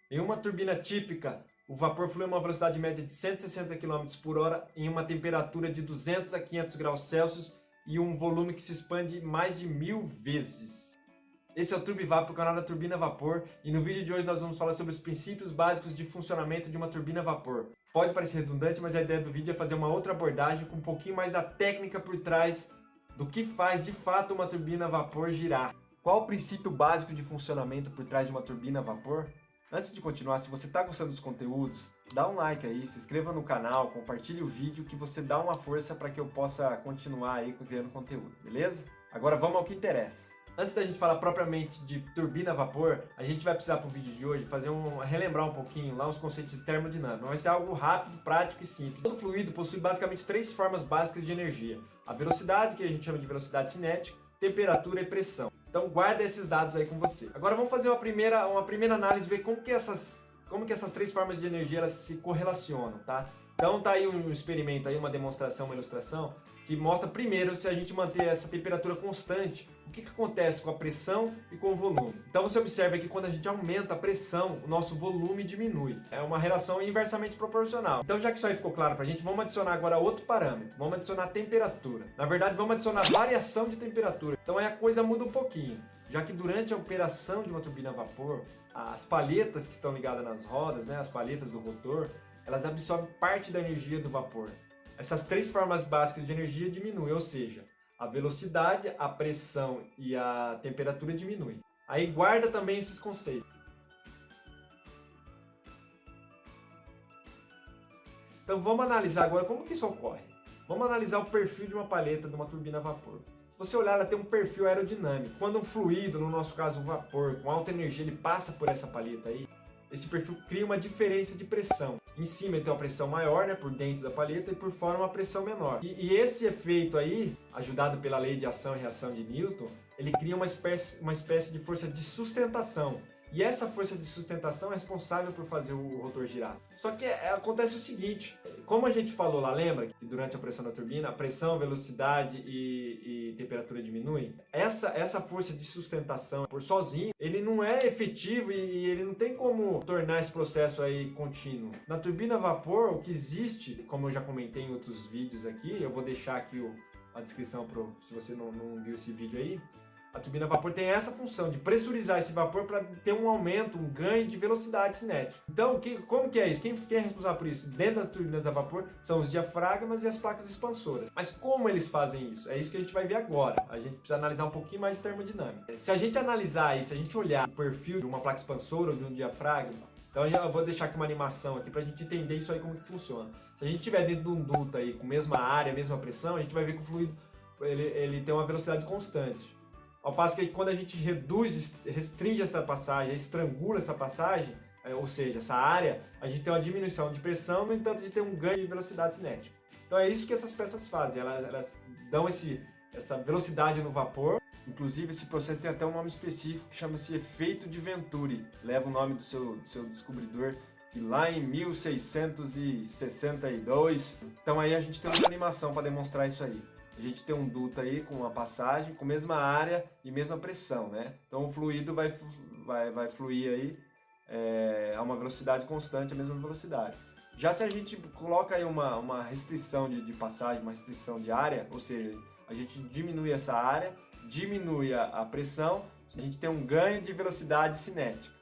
Em uma turbina típica, o vapor flui a uma velocidade média de 160 km por hora em uma temperatura de 200 a 500 graus Celsius e um volume que se expande mais de 1000 vezes. Esse é o TurbiVap, o canal da Turbina a Vapor, e no vídeo de hoje nós vamos falar sobre os princípios básicos de funcionamento de uma turbina a vapor. Pode parecer redundante, mas a ideia do vídeo é fazer uma outra abordagem com um pouquinho mais da técnica por trás do que faz de fato uma turbina a vapor girar. Qual o princípio básico de funcionamento por trás de uma turbina a vapor? Antes de continuar, se você está gostando dos conteúdos, dá um like aí, se inscreva no canal, compartilhe o vídeo que você dá uma força para que eu possa continuar aí criando conteúdo, beleza? Agora vamos ao que interessa. Antes da gente falar propriamente de turbina a vapor, a gente vai precisar para o vídeo de hoje relembrar um pouquinho lá os conceitos de termodinâmica. Vai ser algo rápido, prático e simples. Todo fluido possui basicamente três formas básicas de energia: a velocidade, que a gente chama de velocidade cinética, temperatura e pressão. Então guarda esses dados aí com você. Agora vamos fazer uma primeira análise, ver como que essas três formas de energia elas se correlacionam, tá? Então tá aí um experimento, aí uma demonstração, uma ilustração, que mostra primeiro se a gente manter essa temperatura constante, o que acontece com a pressão e com o volume. Então você observa que quando a gente aumenta a pressão, o nosso volume diminui. É uma relação inversamente proporcional. Então já que isso aí ficou claro pra gente, vamos adicionar agora outro parâmetro. Vamos adicionar a temperatura. Na verdade, vamos adicionar variação de temperatura. Então aí a coisa muda um pouquinho. Já que durante a operação de uma turbina a vapor, as palhetas que estão ligadas nas rodas, né, as palhetas do rotor, elas absorvem parte da energia do vapor. Essas três formas básicas de energia diminuem, ou seja, a velocidade, a pressão e a temperatura diminuem. Aí guarda também esses conceitos. Então vamos analisar agora como que isso ocorre. Vamos analisar o perfil de uma palheta de uma turbina a vapor. Se você olhar, ela tem um perfil aerodinâmico. Quando um fluido, no nosso caso o vapor, com alta energia, ele passa por essa palheta aí, esse perfil cria uma diferença de pressão. Em cima ele tem uma pressão maior, né, por dentro da palheta, e por fora uma pressão menor. E esse efeito aí, ajudado pela lei de ação e reação de Newton, ele cria uma espécie de força de sustentação. E essa força de sustentação é responsável por fazer o rotor girar. Só que acontece o seguinte, como a gente falou lá, lembra que durante a pressão da turbina, a pressão, velocidade e temperatura diminuem? Essa força de sustentação por sozinho, ele não é efetivo e ele não tem como tornar esse processo aí contínuo. Na turbina a vapor, o que existe, como eu já comentei em outros vídeos aqui, eu vou deixar aqui a descrição se você não viu esse vídeo aí. A turbina a vapor tem essa função de pressurizar esse vapor para ter um aumento, um ganho de velocidade cinética. Então, como que é isso? Quem é responsável por isso? Dentro das turbinas a vapor são os diafragmas e as placas expansoras. Mas como eles fazem isso? É isso que a gente vai ver agora. A gente precisa analisar um pouquinho mais de termodinâmica. Se a gente analisar isso, se a gente olhar o perfil de uma placa expansora ou de um diafragma, então eu vou deixar aqui uma animação aqui para a gente entender isso aí como que funciona. Se a gente estiver dentro de um duto aí com mesma área, mesma pressão, a gente vai ver que o fluido ele tem uma velocidade constante. Ao passo que quando a gente restringe essa passagem, estrangula essa passagem, ou seja, essa área, a gente tem uma diminuição de pressão, no entanto a gente tem um ganho de velocidade cinética. Então é isso que essas peças fazem, elas dão essa velocidade no vapor. Inclusive esse processo tem até um nome específico que chama-se efeito de Venturi. Leva o nome do seu descobridor, que lá em 1662. Então aí a gente tem uma animação para demonstrar isso aí. A gente tem um duto aí com uma passagem, com a mesma área e mesma pressão, né? Então o fluido vai fluir aí a uma velocidade constante, a mesma velocidade. Já se a gente coloca aí uma restrição de passagem, uma restrição de área, ou seja, a gente diminui essa área, diminui a pressão, a gente tem um ganho de velocidade cinética.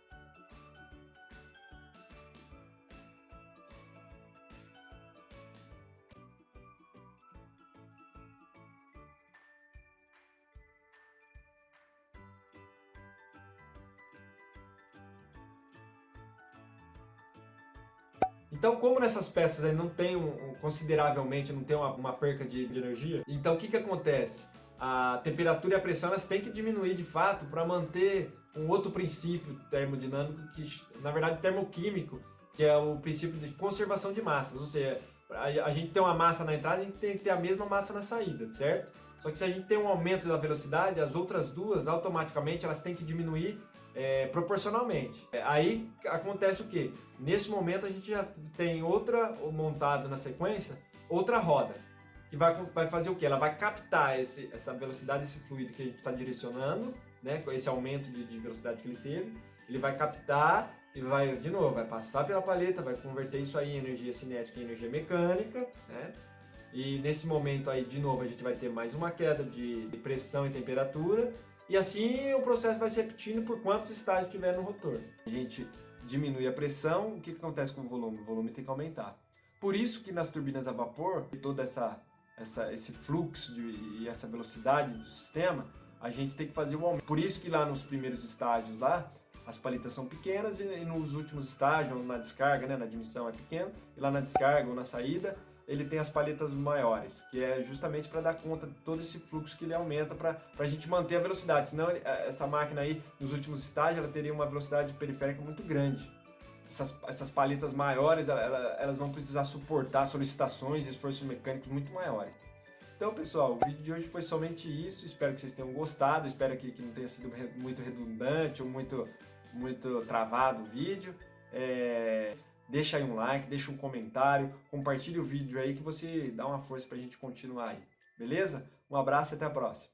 Então, como nessas peças aí não tem consideravelmente, não tem uma perca de energia, então o que acontece? A temperatura e a pressão elas têm que diminuir de fato para manter um outro princípio termodinâmico, que na verdade termoquímico, que é o princípio de conservação de massas. Ou seja, a gente tem uma massa na entrada, a gente tem que ter a mesma massa na saída, certo? Só que se a gente tem um aumento da velocidade, as outras duas automaticamente elas têm que diminuir proporcionalmente. Aí acontece o que? Nesse momento a gente já tem outra montada na sequência, outra roda, que vai fazer o que? Ela vai captar essa velocidade, esse fluido que a gente está direcionando, né, com esse aumento de velocidade que ele teve, ele vai captar e vai, de novo, vai passar pela paleta, vai converter isso aí em energia cinética e energia mecânica, né? E nesse momento aí, de novo, a gente vai ter mais uma queda de pressão e temperatura, e assim o processo vai se repetindo por quantos estágios tiver no rotor. A gente diminui a pressão, o que acontece com o volume? O volume tem que aumentar. Por isso que nas turbinas a vapor, todo esse fluxo e essa velocidade do sistema, a gente tem que fazer um aumento. Por isso que lá nos primeiros estágios lá, as paletas são pequenas e nos últimos estágios, na descarga, né, na admissão é pequeno, e lá na descarga ou na saída, ele tem as paletas maiores, que é justamente para dar conta de todo esse fluxo que ele aumenta para a gente manter a velocidade. Senão essa máquina aí, nos últimos estágios, ela teria uma velocidade periférica muito grande. Essas paletas maiores, elas vão precisar suportar solicitações e esforços mecânicos muito maiores. Então, pessoal, o vídeo de hoje foi somente isso. Espero que vocês tenham gostado. Espero que não tenha sido muito redundante ou muito travado o vídeo. Deixa aí um like, deixa um comentário, compartilhe o vídeo aí que você dá uma força pra gente continuar aí. Beleza? Um abraço e até a próxima.